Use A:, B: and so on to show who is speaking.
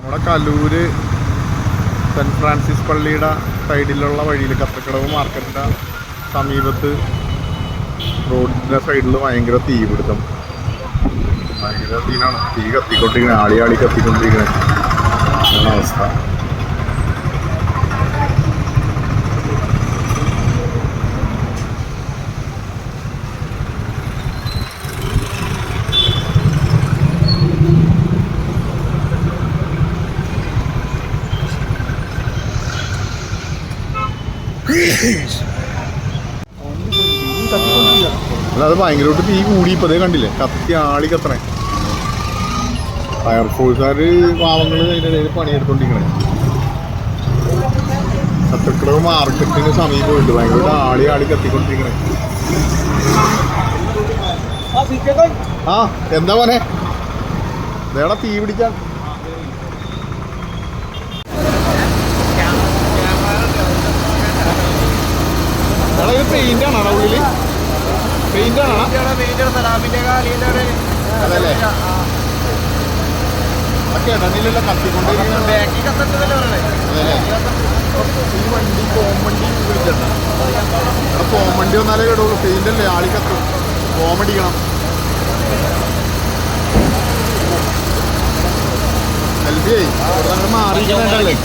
A: നമ്മുടെ Kaloor saint Francis പള്ളിയുടെ സൈഡിലുള്ള വഴിയിൽ കത്തക്കടവ് മാർക്കറ്റിൻ്റെ സമീപത്ത് റോഡിൻ്റെ സൈഡിൽ ഭയങ്കര തീപിടുത്തം. ഭയങ്കര തീനാണ്. തീ കത്തിക്കൊണ്ടിരിക്കണേ, ആളി കത്തിക്കൊണ്ടിരിക്കണേ അവസ്ഥ. അല്ല, അത് ഭയങ്കരമായിട്ട് തീ കൂടി. ഇപ്പതേ കണ്ടില്ലേ, കത്തി ആളി കത്തണേ. ഫയർഫോഴ്സുകാർ പാവങ്ങൾ അതിൻ്റെ ഇടയിൽ പണിയെടുത്തോണ്ടിരിക്കണേ. കത്തക്കടവ് മാർക്കറ്റിന് സമീപമുണ്ട്. ഭയങ്കരമായിട്ട് ആളി കത്തിക്കൊണ്ടിരിക്കണേ. ആ എന്താ മോനെ, വേറെ തീ പിടിക്കാൻ. പെയിന്റാണോ ഉള്ളില്? പെയിന്റാണോ? അതല്ലേ കേട്ടണില്ലല്ലോ കത്തിക്കൊണ്ടിരിക്കുന്നത്. ഈ വണ്ടി കോമണ്ടി വിളിച്ചിട്ടുണ്ട്. അവിടെ കോമണ്ടി വന്നാലേ കേടുള്ളൂ. പെയിന്റ് അല്ലേ, ആളി കത്തും. കോമഡിക്കണം. സെൽഫിയായി അവിടെ മാറിയിരിക്കണല്ലേ.